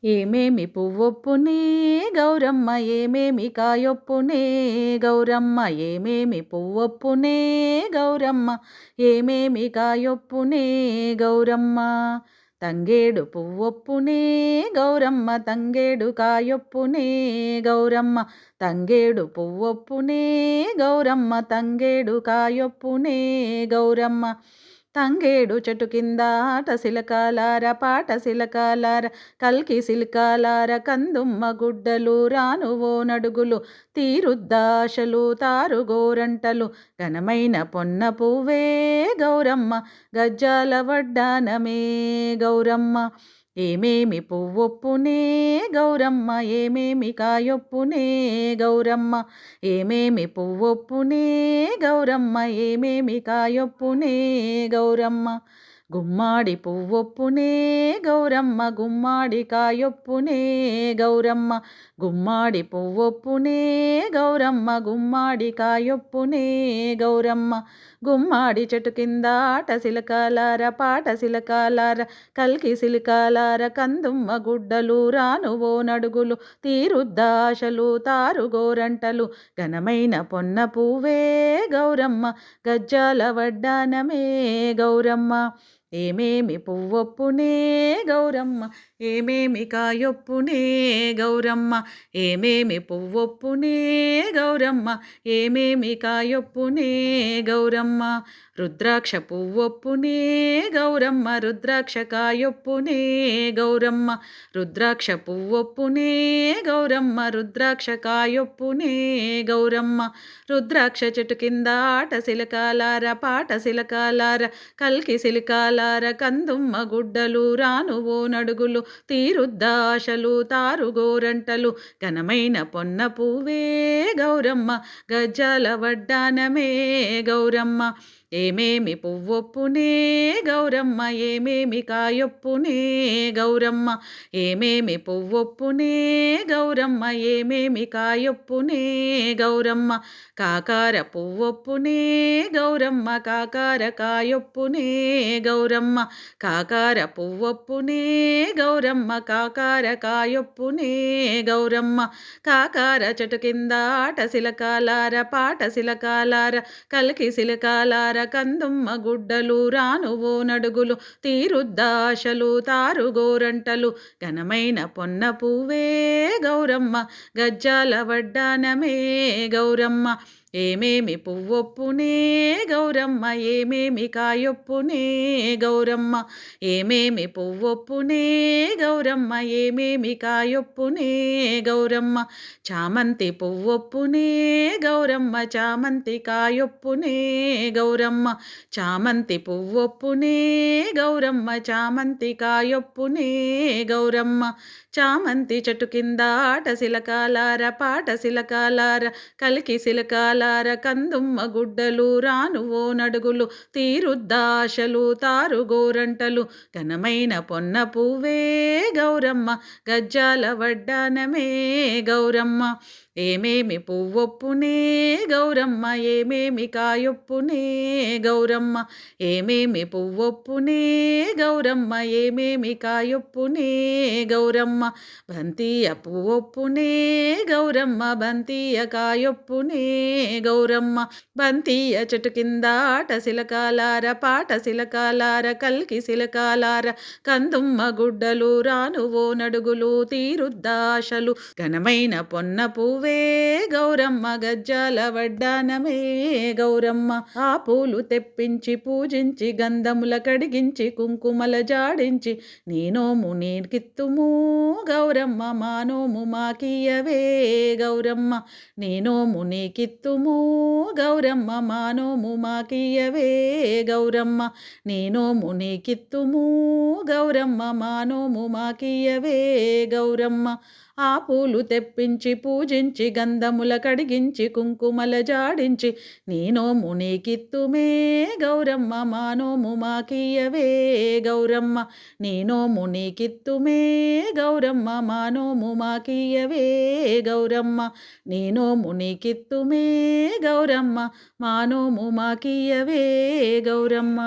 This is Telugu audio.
ఏమేమి పువ్వొప్పునే గౌరమ్మ ఏమేమి కాయొప్పునే గౌరమ్మ ఏమేమి పువ్వొప్పునే గౌరమ్మ ఏమేమి కాయొప్పునే గౌరమ్మ తంగేడు పువ్వొప్పునే గౌరమ్మ తంగేడు కాయొప్పునే గౌరమ్మ తంగేడు పువ్వొప్పునే గౌరమ్మ తంగేడు కాయొప్పునే గౌరమ్మ తంగేడు చెట్టు కింద ఆట సిలకాలార పాట సిలకాలార కల్కి సిలకాలార కందుమ్మ గుడ్డలు రానువో నడుగులు తీరుద్దాశలు తారు గోరంటలు ఘనమైన పొన్న పువ్వే గౌరమ్మ గజ్జాల వడ్డానమే గౌరమ్మ ఏమేమి పువ్వొప్పునే గౌరమ్మ ఏమేమి కాయొప్పునే గౌరమ్మ ఏమేమి పువ్వొప్పునే గౌరమ్మ ఏమేమి కాయొప్పునే గౌరమ్మ గుమ్మాడి పువ్వొప్పునే గౌరమ్మ గుమ్మాడి కాయొప్పునే గౌరమ్మ గుమ్మాడి పువ్వొప్పునే గౌరమ్మ గుమ్మాడి కాయొప్పునే గౌరమ్మ గుమ్మాడి చెట్టు కింద ఆట సిలకాలార పాట సిలకాలార కల్కి సిలకాలార కందుమ్మ గుడ్డలు రానువో నడుగులు తీరుద్దాశలు తారు గోరంటలు ఘనమైన పొన్న పువ్వే గౌరమ్మ గజ్జాల వడ్డానమే గౌరమ్మ ఏమేమి పువ్వొప్పునే గౌరమ్మ ఏమేమి కాయొప్పునే గౌరమ్మ ఏమేమి పువ్వొప్పునే గౌరమ్మ ఏమేమి కాయొప్పునే గౌరమ్మ రుద్రాక్ష పువ్వొప్పునే గౌరమ్మ రుద్రాక్ష కాయొప్పునే గౌరమ్మ రుద్రాక్ష పువ్వొప్పునే గౌరమ్మ రుద్రాక్ష కాయొప్పునే గౌరమ్మ రుద్రాక్ష చెట్టు కింద ఆట సిలకాలార పాట సిలకాలార కల్కి సిలకాలార కందుమ్మ గుడ్డలు రానువో నడుగులు తీరుద్దాశలు తారు గోరంటలు ఘనమైన పొన్న పువ్వే గౌరమ్మ గజ్జాల వడ్డానమే గౌరమ్మ ఏమేమి పువ్వొప్పునే గౌరమ్మ ఏమేమి కాయొప్పునే గౌరమ్మ ఏమేమి పువ్వొప్పునే గౌరమ్మ ఏమేమి కాయొప్పునే గౌరమ్మ కాకార పువ్వొప్పునే గౌరమ్మ కాకార కాయొప్పునే గౌరమ్మ కాకార పువ్వొప్పునే గౌరమ్మ కాకార కాయొప్పునే గౌరమ్మ కాకార చెట్టు కింద ఆట సిలకాలార పాట సిలకాలార కల్కి సిలకాలార కందుమ్మ గుడ్డలు రానువో నడుగులు తీరుద్దాశలు తారు గోరంటలు ఘనమైన పొన్న పువ్వే గౌరమ్మ గజ్జాల వడ్డానమే గౌరమ్మ ఏమేమి పువ్వొప్పునే గౌరమ్మ ఏమేమి కాయొప్పునే గౌరమ్మ ఏమేమి పువ్వొప్పునే గౌరమ్మ ఏమేమి కాయొప్పునే గౌరమ్మ చామంతి పువ్వొప్పునే గౌరమ్మ చామంతి కాయొప్పునే గౌరమ్మ చామంతి పువ్వొప్పునే గౌరమ్మ చామంతి కాయొప్పునే గౌరమ్మ చామంతి చెట్టు కింద ఆట సిలకాలార పాట సిలకాలార కల్కి సిలకాలార కందుమ్మ గుడ్డలు రానువో నడుగులు తీరుద్దాశలు తారు గోరంటలు ఘనమైన పొన్న పువ్వే గౌరమ్మ గజ్జాల వడ్డానమే గౌరమ్మ ఏమేమి పువ్వొప్పునే గౌరమ్మ ఏమేమి కాయొప్పునే గౌరమ్మ ఏమేమి పువ్వొప్పునే గౌరమ్మ ఏమేమి కాయొప్పునే గౌరమ్మ బంతియ పువ్వొప్పునే గౌరమ్మ బంతియ కాయొప్పునే గౌరమ్మ బంతియ చెట్టు కింద ఆట సిలకాలార పాట సిలకాలార కల్కి సిలకాలార కందుమ్మ గుడ్డలు రానువో నడుగులు తీరుద్దాశలు ఘనమైన పొన్న పువ్వే గౌరమ్మ గజ్జాల వడ్డానమే గౌరమ్మ ఆ పూలు తెప్పించి పూజించి గంధముల కడిగించి కుంకుమల జాడించి నీనోము నీకిత్తుము గౌరమ్మ మానోము మాకియవే గౌరమ్మ నీనోము నీకిత్తుము గౌరమ్మ మానోము మాకియవే గౌరమ్మ నీనోము నీకిత్తుము గౌరమ్మ మానోము మాకియవే గౌరమ్మ ఆ పూలు తెప్పించి పూజించి గంధముల కడిగించి కుంకుమల జాడించి నీనోము నీకిత్తుమే గౌరమ్మ మానోము మాకియవే గౌరమ్మ నీనోము నీకిత్తుమే గౌరమ్మ మానోము మాకియవే గౌరమ్మ నీనోము నీకిత్తుమే గౌరమ్మ మానోము మాకియవే గౌరమ్మ.